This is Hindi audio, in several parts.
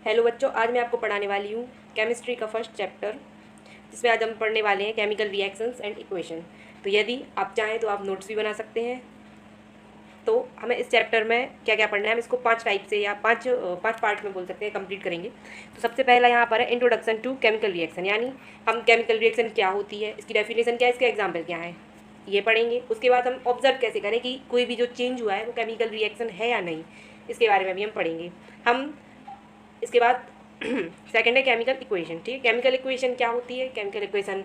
हेलो बच्चों, आज मैं आपको पढ़ाने वाली हूँ केमिस्ट्री का फर्स्ट चैप्टर, जिसमें आज हम पढ़ने वाले हैं केमिकल रिएक्शंस एंड इक्वेशन। तो यदि आप चाहें तो आप नोट्स भी बना सकते हैं। तो हमें इस चैप्टर में क्या क्या पढ़ना है, हम इसको 5 टाइप से या पाँच पार्ट में बोल सकते हैं, कंप्लीट करेंगे। तो सबसे पहला यहाँ पर है इंट्रोडक्शन टू केमिकल रिएक्शन, यानी हम केमिकल रिएक्शन क्या होती है, इसकी डेफिनेशन क्या है, इसके एग्जाम्पल क्या है, ये पढ़ेंगे। उसके बाद हम ऑब्जर्व कैसे करें कि कोई भी जो चेंज हुआ है वो केमिकल रिएक्शन है या नहीं, इसके बारे में भी हम पढ़ेंगे। हम इसके बाद सेकंड है केमिकल इक्वेशन। ठीक है, केमिकल इक्वेशन क्या होती है, केमिकल इक्वेशन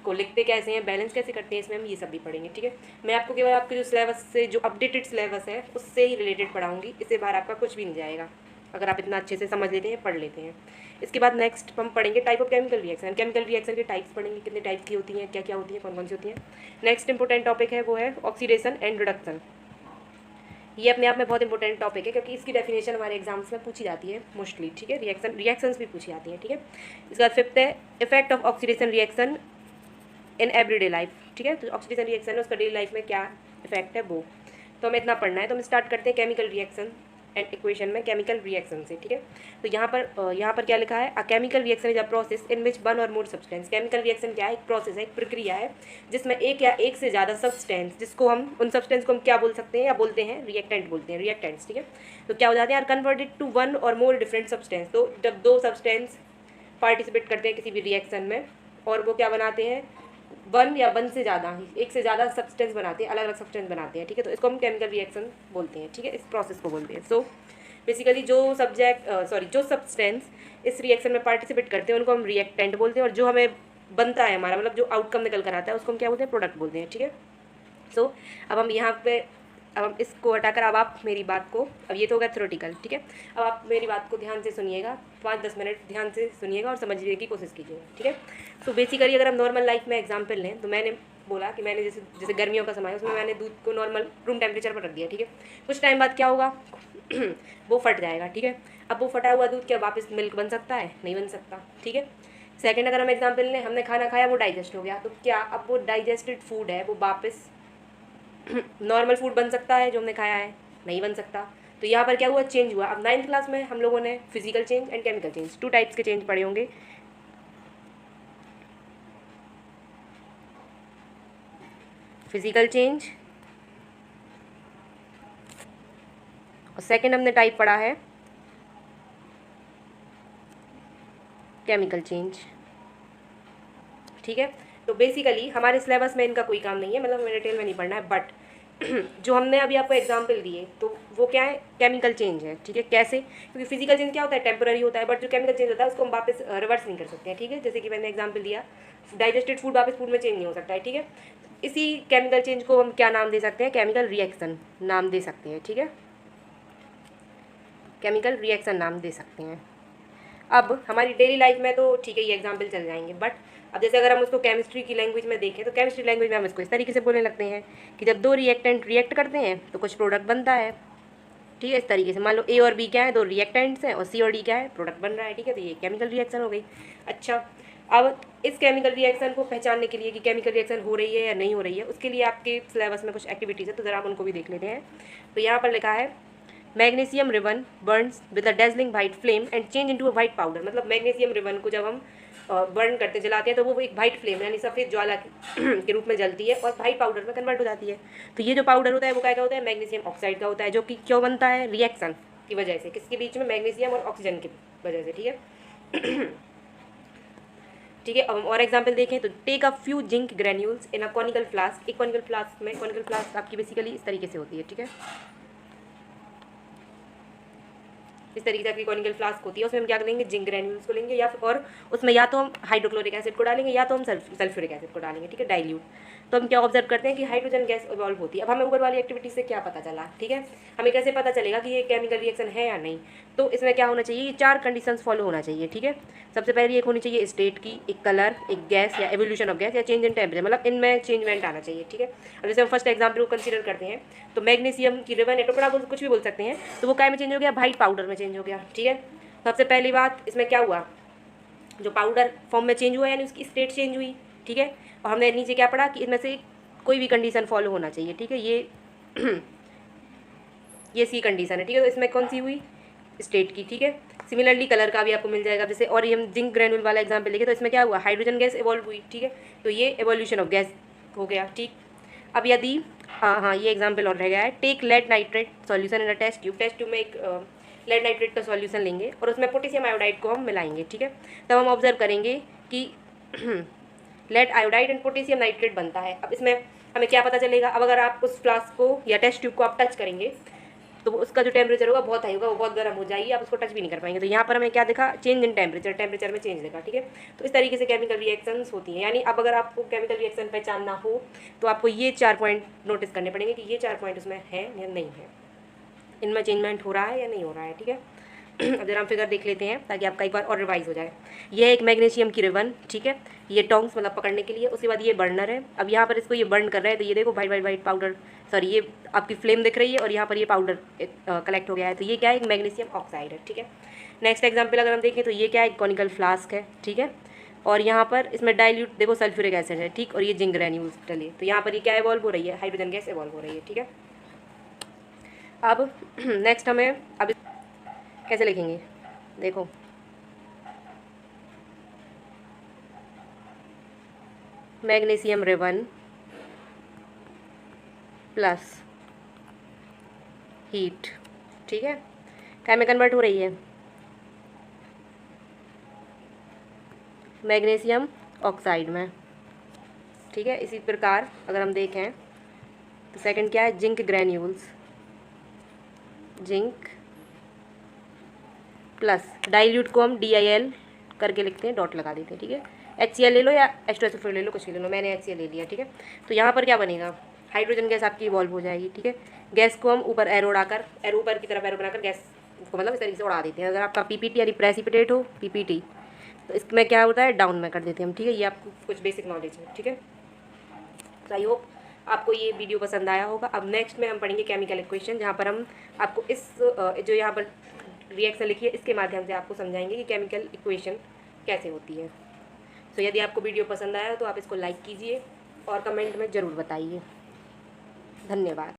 को लिखते कैसे हैं, बैलेंस कैसे करते हैं, इसमें हम ये सब भी पढ़ेंगे। ठीक है, मैं आपको केवल आपके जो सिलेबस से, जो अपडेटेड सिलेबस है उससे ही रिलेटेड पढ़ाऊंगी, इससे बाहर आपका कुछ भी नहीं जाएगा, अगर आप इतना अच्छे से समझ लेते हैं, पढ़ लेते हैं। इसके बाद नेक्स्ट हम पढ़ेंगे type of chemical reaction. Chemical reaction के टाइप्स पढ़ेंगे, कितने टाइप की होती हैं, क्या क्या होती हैं, कौन कौन सी होती हैं। नेक्स्ट इंपॉर्टेंट टॉपिक है वो है ऑक्सीडेशन एंड रिडक्शन। ये अपने आप में बहुत इंपॉर्टेंट टॉपिक है, क्योंकि इसकी डेफिनेशन हमारे एग्जाम्स में पूछी जाती है मोस्टली। ठीक है, रिएक्शंस भी पूछी जाती हैं। ठीक है, इसके बाद फिफ्थ है effect of oxidation reaction in everyday life. ठीक है, तो ऑक्सीडेशन रिएक्शन है उसका डेली लाइफ में क्या इफेक्ट है वो, तो हमें इतना पढ़ना है। तो हम स्टार्ट करते हैं केमिकल रिएक्शन एंड इक्वेशन में केमिकल रिएक्शन से। ठीक है, तो यहाँ पर क्या लिखा है, a chemical reaction is a process in which one और मोर सब्सटेंस। केमिकल रिएक्शन क्या है, एक प्रोसेस है, एक प्रक्रिया है जिसमें एक या एक से ज़्यादा सब्सटेंस, जिसको हम उन सब्सटेंस को हम क्या बोल सकते हैं, या बोलते हैं रिएक्टेंट बोलते हैं, रिएक्टेंट्स। ठीक है, तो क्या हो जाते हैं, आर कन्वर्टेड टू वन और मोर डिफरेंट सब्सटेंस। तो जब दो सब्सटेंस पार्टिसिपेट करते हैं किसी भी रिएक्शन में, और वो क्या बनाते हैं, वन या वन से ज़्यादा ही, एक से ज़्यादा सब्सटेंस बनाते हैं, अलग अलग सब्सटेंस बनाते हैं। ठीक है, तो इसको हम केमिकल रिएक्शन बोलते हैं। ठीक है, इस प्रोसेस को बोलते हैं। सो बेसिकली जो सब्सटेंस इस रिएक्शन में पार्टिसिपेट करते हैं उनको हम रिएक्टेंट बोलते हैं, और जो हमें बनता है हमारा, मतलब जो आउटकम निकल कर आता है, उसको हम क्या बोलते हैं, प्रोडक्ट बोलते हैं। ठीक है, सो अब हम यहाँ पे, अब हम इसको हटाकर, अब आप मेरी बात को, अब ये तो होगा थ्योरेटिकल। ठीक है, अब आप मेरी बात को ध्यान से सुनिएगा, 5-10 मिनट ध्यान से सुनिएगा और समझने की कोशिश कीजिएगा। ठीक है, तो बेसिकली अगर हम नॉर्मल लाइफ में एग्जाम्पल लें, तो मैंने बोला कि मैंने जैसे जैसे गर्मियों का समय है, उसमें मैंने दूध को नॉर्मल रूम टेम्परेचर पर रख दिया। ठीक है, कुछ टाइम बाद क्या होगा वो फट जाएगा। ठीक है, अब वो फटा हुआ दूध क्या वापस मिल्क बन सकता है, नहीं बन सकता। ठीक है, सेकंड अगर हम एग्जाम्पल लें, हमने खाना खाया, वो डाइजेस्ट हो गया, तो क्या अब वो डाइजेस्टेड फूड है वो वापस नॉर्मल फूड बन सकता है जो हमने खाया है, नहीं बन सकता। तो यहाँ पर क्या हुआ, चेंज हुआ। अब 9th क्लास में हम लोगों ने physical change and chemical change, 2 types के चेंज पढ़े होंगे। फिजिकल चेंज, और सेकंड हमने टाइप पढ़ा है केमिकल चेंज। ठीक है, तो बेसिकली हमारे सिलेबस में इनका कोई काम नहीं है, मतलब हमें डिटेल में नहीं पढ़ना है, बट जो हमने अभी आपको एग्जाम्पल दिए तो वो क्या है, केमिकल चेंज है। ठीक है, कैसे, क्योंकि फिजिकल चेंज क्या होता है, टेम्पररी होता है, बट जो केमिकल चेंज होता है उसको हम वापस रिवर्स नहीं कर सकते हैं। ठीक है, जैसे कि मैंने एग्जाम्पल दिया, डाइजेस्टेड फूड वापस फूड में चेंज नहीं हो सकता है। ठीक है, इसी केमिकल चेंज को हम क्या नाम दे सकते हैं, केमिकल रिएक्शन नाम दे सकते हैं। ठीक है, केमिकल रिएक्शन नाम दे सकते हैं। अब हमारी डेली लाइफ में तो ठीक है ये एग्जाम्पल चल जाएंगे, बट अब जैसे अगर हम उसको केमिस्ट्री की लैंग्वेज में देखें, तो केमिस्ट्री लैंग्वेज में हम इसको इस तरीके से बोलने लगते हैं कि जब 2 रिएक्टेंट रिएक्ट करते हैं तो कुछ प्रोडक्ट बनता है। ठीक है, इस तरीके से मान लो ए और बी क्या है, 2 रिएक्टेंट्स हैं, और सी और डी क्या है, प्रोडक्ट बन रहा है। ठीक है, तो ये केमिकल रिएक्शन हो गई। अच्छा, अब इस केमिकल रिएक्शन को पहचानने के लिए कि केमिकल रिएक्शन हो रही है या नहीं हो रही है, उसके लिए आपके सिलेबस में कुछ एक्टिविटीज़ है, तो ज़रा आप उनको भी देख लेते हैं। तो यहाँ पर लिखा है magnesium ribbon Burns with a dazzling white flame and change into a white powder. मतलब मैग्नीशियम रिबन को जब हम बर्न करते जलाते हैं तो वो एक वाइट फ्लेम यानी सफ़ेद ज्वाला के रूप में जलती है और वाइट पाउडर में कन्वर्ट हो जाती है। तो ये जो पाउडर होता है वो क्या होता है, मैग्नीशियम ऑक्साइड का होता है, जो कि क्यों बनता है, रिएक्शन की वजह से, किसके बीच में, मैग्नीशियम और ऑक्सीजन की वजह से। ठीक है ठीक है, अब और एग्जाम्पल देखें तो take a few zinc granules in a conical flask. एक कॉनिकल फ्लास्क में, कॉनिकल फ्लास्क आपकी बेसिकली इस तरीके से होती है। ठीक है, इस तरीके से आपकी कॉनिकल फ्लास्क होती है, उसमें हम क्या करेंगे, जिंक ग्रेन्यूल्स को लेंगे, या और उसमें या तो हम हाइड्रोक्लोरिक एसिड को डालेंगे या तो हम सल्फ्यूरिक एसिड को डालेंगे। ठीक है, डाइल्यूट। तो हम क्या ऑब्जर्व करते हैं कि हाइड्रोजन गैस इवॉल्व होती है। अब हमें ऊपर वाली एक्टिविटी से क्या पता चला, ठीक है, हमें कैसे पता चलेगा कि ये केमिकल रिएक्शन है या नहीं। तो इसमें क्या होना चाहिए, ये 4 कंडीशंस फॉलो होना चाहिए। ठीक है, सबसे पहले एक होनी चाहिए स्टेट की, एक कलर, एक गैस या एवोल्यूशन ऑफ गैस, या चेंज इन टेम्परेचर, मतलब इनमें चेंजमेंट आना चाहिए। ठीक है, अब जैसे हम फर्स्ट एग्जाम्पल को कंसिडर करते हैं, तो मैग्नीशियम की रिबन एटोपड़ा कुछ भी बोल सकते हैं, तो वो क्या में चेंज हो गया, वाइट पाउडर में चेंज हो गया। ठीक है, सबसे पहली बात इसमें क्या हुआ, जो पाउडर फॉर्म में चेंज हुआ यानी उसकी स्टेट चेंज हुई। ठीक है, और हमने नीचे क्या पढ़ा कि इनमें से कोई भी कंडीशन फॉलो होना चाहिए। ठीक है, ये सी कंडीशन है। ठीक है, तो इसमें कौन सी हुई, स्टेट की। ठीक है, सिमिलरली कलर का भी आपको मिल जाएगा। जैसे और ये हम जिंक ग्रेनुल वाला एग्जाम्पल लेके, तो इसमें क्या हुआ, हाइड्रोजन गैस इवॉल्व हुई, ठीक है, तो ये एवोल्यूशन ऑफ गैस हो गया, ठीक। अब यदि हाँ ये एग्जाम्पल और रह गया है, take lead nitrate solution in a test tube. Test tube में एक लेड नाइट्रेट का सॉल्यूशन लेंगे और उसमें पोटेशियम आयोडाइड को हम मिलाएंगे, ठीक है। तब हम ऑब्जर्व करेंगे कि lead iodide and potassium nitrate बनता है। अब इसमें हमें क्या पता चलेगा, अब अगर आप उस फ्लास्क को या टेस्ट ट्यूब को आप टच करेंगे तो उसका जो टेम्परेचर होगा बहुत हाई होगा, वो बहुत गर्म हो जाएगी, आप उसको टच भी नहीं कर पाएंगे। तो यहाँ पर हमें क्या देखा, चेंज इन टेम्परेचर, टेम्परेचर में चेंज देखा, ठीक है। तो इस तरीके से केमिकल रिएक्शंस होती हैं। यानी अब अगर आपको केमिकल रिएक्शन पहचानना हो तो आपको ये 4 पॉइंट नोटिस करने पड़ेंगे कि ये 4 पॉइंट उसमें है या नहीं है, इनमें चेंजमेंट हो रहा है या नहीं हो रहा है, ठीक है। अब जरा हम फिगर देख लेते हैं ताकि आपका एक बार और रिवाइज हो जाए। ये है एक मैग्नीशियम की रिबन, ठीक है, ये टोंग्स मतलब पकड़ने के लिए। उसके बाद ये बर्नर है। अब यहाँ पर इसको ये बर्न कर रहा है, तो ये देखो white white white powder, sorry ये आपकी फ्लेम दिख रही है और यहाँ पर ये पाउडर कलेक्ट हो गया है, तो ये क्या है, एक मैग्नीशियम ऑक्साइड है, ठीक है। नेक्स्ट एग्जाम्पल अगर हम देखें तो ये क्या है, एक कॉनिकल फ्लास्क है, ठीक है, और यहाँ पर इसमें डाइल्यूट देखो सल्फ्यूरिक एसिड है, ठीक, और ये जिंक ग्रैन्यूल्स डले, तो यहाँ पर ये क्या इवॉल्व हो रही है, हाइड्रोजन गैस इवॉल्व हो रही है, ठीक है। अब नेक्स्ट हमें अब कैसे लिखेंगे, देखो मैग्नीशियम रिबन प्लस हीट, ठीक है, क्या में कन्वर्ट हो रही है, मैग्नीशियम ऑक्साइड में, ठीक है। इसी प्रकार अगर हम देखें तो सेकंड क्या है, zinc granules, zinc plus dilute को हम DIL करके लिखते हैं, डॉट लगा देते हैं, ठीक है। HCl ले लो या H2SO4 ले लो, कुछ ले लो, मैंने HCl ले लिया, ठीक है। तो यहाँ पर क्या बनेगा, हाइड्रोजन गैस आपकी इवॉल्व हो जाएगी, ठीक है। गैस को हम ऊपर एरो उड़ाकर, एरो ऊपर की तरफ एरो बनाकर गैस को मतलब इस तरीके से उड़ा देते हैं। अगर आपका PPT यानी प्रेसिपिटेट हो, PPT, तो इसमें क्या होता है, डाउन में कर देते हैं हम, ठीक है। ये आपको कुछ बेसिक नॉलेज है, ठीक है। तो आई होप आपको ये वीडियो पसंद आया होगा। अब नेक्स्ट में हम पढ़ेंगे केमिकल इक्वेशन, जहाँ पर हम आपको इस जो यहाँ पर रिएक्शन लिखी है इसके माध्यम से आपको समझाएंगे कि केमिकल इक्वेशन कैसे होती है। तो यदि आपको वीडियो पसंद आया तो आप इसको लाइक कीजिए और कमेंट में ज़रूर बताइए। धन्यवाद।